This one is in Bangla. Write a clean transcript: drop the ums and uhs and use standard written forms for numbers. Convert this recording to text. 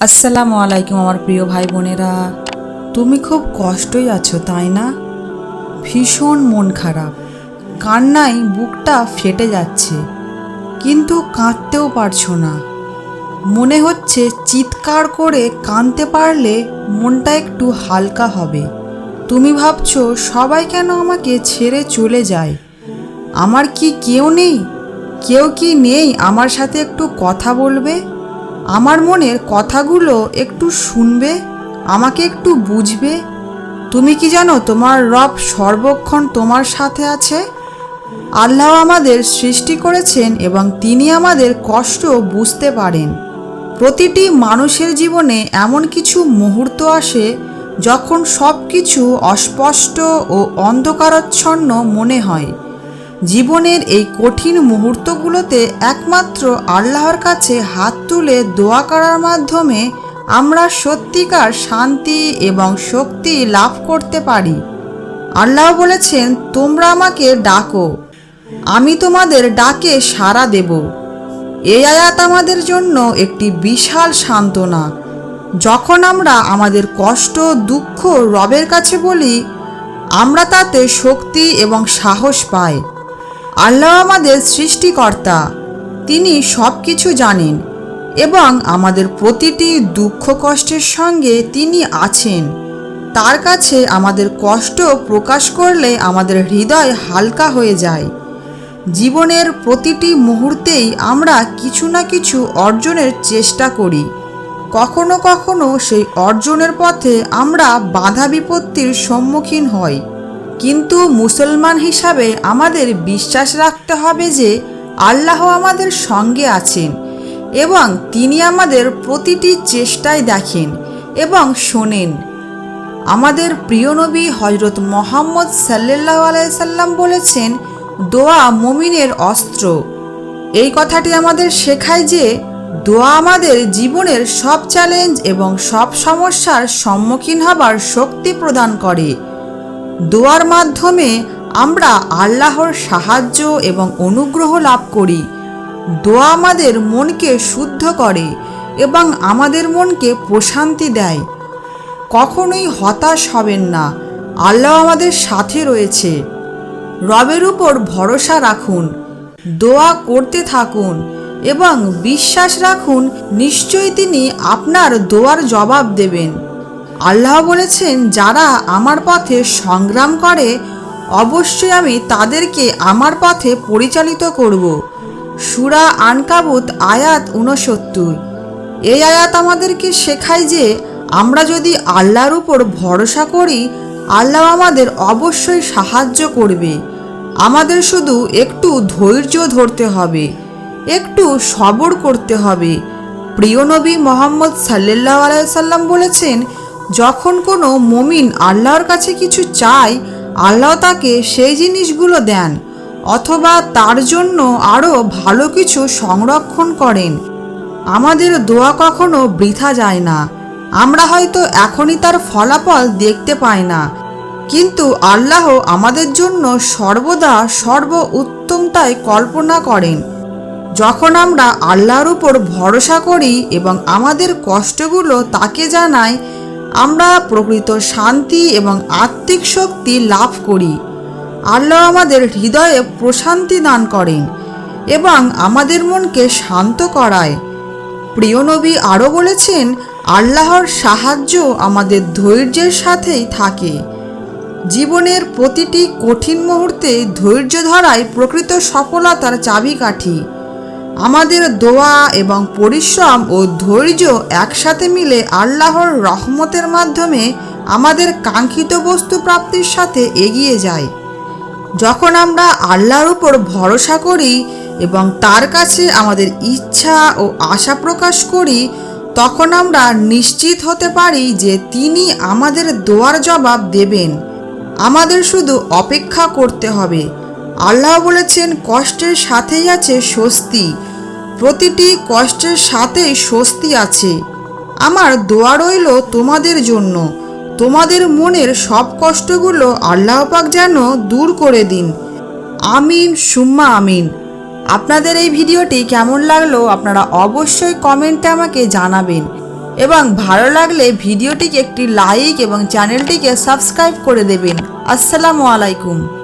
আসসালামু আলাইকুম আমার প্রিয় ভাই বোনেরা। তুমি খুব কষ্টই আছো তাই না? ভীষণ মন খারাপ, কান্নায় বুকটা ফেটে যাচ্ছে, কিন্তু কাঁদতেও পারছো না। মনে হচ্ছে চিৎকার করে কাঁদতে পারলে মনটা একটু হালকা হবে। তুমি ভাবছো সবাই কেন আমাকে ছেড়ে চলে যায়? আমার কি কেউ নেই? কেউ কি নেই আমার সাথে একটু কথা বলবে, আমার মনের কথাগুলো একটু শুনবে, আমাকে একটু বুঝবে? তুমি কি জানো তোমার রব সর্বক্ষণ তোমার সাথে আছে? আল্লাহ আমাদের সৃষ্টি করেছেন এবং তিনি আমাদের কষ্ট বুঝতে পারেন। প্রতিটি মানুষের জীবনে এমন কিছু মুহূর্ত আসে যখন সব কিছু অস্পষ্ট ও অন্ধকারাচ্ছন্ন মনে হয়। জীবনের এই কঠিন মুহূর্তগুলোতে একমাত্র আল্লাহর কাছে হাত তুলে দোয়া করার মাধ্যমে আমরা সত্যিকার শান্তি এবং শক্তি লাভ করতে পারি। আল্লাহ বলেছেন, তোমরা আমাকে ডাকো, আমি তোমাদের ডাকে সাড়া দেব। এই আয়াত আমাদের জন্য একটি বিশাল সান্ত্বনা। যখন আমরা আমাদের কষ্ট দুঃখ রবের কাছে বলি, আমরা তাতে শক্তি এবং সাহস পাই। আল্লাহ আমাদের সৃষ্টিকর্তা, তিনি সব কিছু জানেন এবং আমাদের প্রতিটি দুঃখ কষ্টের সঙ্গে তিনি আছেন। তার কাছে আমাদের কষ্ট প্রকাশ করলে আমাদের হৃদয় হালকা হয়ে যায়। জীবনের প্রতিটি মুহূর্তেই আমরা কিছু না কিছু অর্জনের চেষ্টা করি। কখনো কখনো সেই অর্জনের পথে আমরা বাধা বিপত্তির সম্মুখীন হই, কিন্তু মুসলমান হিসাবে আমাদের বিশ্বাস রাখতে হবে যে আল্লাহ আমাদের সঙ্গে আছেন এবং তিনি আমাদের প্রতিটি চেষ্টায় দেখেন এবং শোনেন। আমাদের প্রিয় নবী হযরত মুহাম্মদ সাল্লাল্লাহু আলাইহি সাল্লাম বলেছেন, দোয়া মুমিনের অস্ত্র। এই কথাটি আমাদের শেখায় যে দোয়া আমাদের জীবনের সব চ্যালেঞ্জ এবং সব সমস্যার সম্মুখীন হবার শক্তি প্রদান করে। দোয়ার মাধ্যমে আমরা আল্লাহর সাহায্য এবং অনুগ্রহ লাভ করি। দোয়া আমাদের মনকে শুদ্ধ করে এবং আমাদের মনকে প্রশান্তি দেয়। কখনোই হতাশ হবেন না, আল্লাহ আমাদের সাথে রয়েছে। রবের উপর ভরসা রাখুন, দোয়া করতে থাকুন এবং বিশ্বাস রাখুন, নিশ্চয়ই তিনি আপনার দোয়ার জবাব দেবেন। আল্লাহ বলেছেন, যারা আমার পথে সংগ্রাম করে অবশ্যই আমি তাদেরকে আমার পথে পরিচালিত করব। সূরা আনকাবুত আয়াত 69। এই আয়াত আমাদেরকে শেখায় যে আমরা যদি আল্লাহর উপর ভরসা করি, আল্লাহ আমাদের অবশ্যই সাহায্য করবে। আমাদের শুধু একটু ধৈর্য ধরতে হবে, একটু সবর করতে হবে। প্রিয় নবী মুহাম্মদ সাল্লাল্লাহু আলাইহি সাল্লাম বলেছেন, যখন কোনো মুমিন আল্লাহর কাছে কিছু চায়, আল্লাহ তাকে সেই জিনিসগুলো দেন অথবা তার জন্য আরও ভালো কিছু সংরক্ষণ করেন। আমাদের দোয়া কখনো বৃথা যায় না। আমরা হয়তো এখনই তার ফলাফল দেখতে পাই না, কিন্তু আল্লাহ আমাদের জন্য সর্বদা সর্ব উত্তমতায় কল্পনা করেন। যখন আমরা আল্লাহর উপর ভরসা করি এবং আমাদের কষ্টগুলো তাকে জানাই, আমরা প্রকৃত শান্তি এবং আত্মিক শক্তি লাভ করি। আল্লাহ আমাদের হৃদয়ে প্রশান্তি দান করেন এবং আমাদের মনকে শান্ত করায়। প্রিয় নবী আরও বলেছেন, আল্লাহর সাহায্য আমাদের ধৈর্যের সাথেই থাকে। জীবনের প্রতিটি কঠিন মুহূর্তে ধৈর্য ধরাই প্রকৃত সফলতার চাবিকাঠি। আমাদের দোয়া এবং পরিশ্রম ও ধৈর্য একসাথে মিলে আল্লাহর রহমতের মাধ্যমে আমাদের কাঙ্ক্ষিত বস্তু প্রাপ্তির সাথে এগিয়ে যায়। যখন আমরা আল্লাহর উপর ভরসা করি এবং তার কাছে আমাদের ইচ্ছা ও আশা প্রকাশ করি, তখন আমরা নিশ্চিত হতে পারি যে তিনি আমাদের দোয়ার জবাব দেবেন। আমাদের শুধু অপেক্ষা করতে হবে। আল্লাহ বলেছেন, কষ্টের সাথেই আছে স্বস্তি। প্রতিটি কষ্টের সাথেই স্বস্তি আছে। আমার দোয়া রইল তোমাদের জন্য, তোমাদের মনের সব কষ্টগুলো আল্লাহ পাক যেন দূর করে দিন। আমিন সুম্মা আমিন। আপনাদের এই ভিডিওটি কেমন লাগলো আপনারা অবশ্যই কমেন্টে আমাকে জানাবেন এবং ভালো লাগলে ভিডিওটিকে একটি লাইক এবং চ্যানেলটিকে সাবস্ক্রাইব করে দেবেন। আসসালামু আলাইকুম।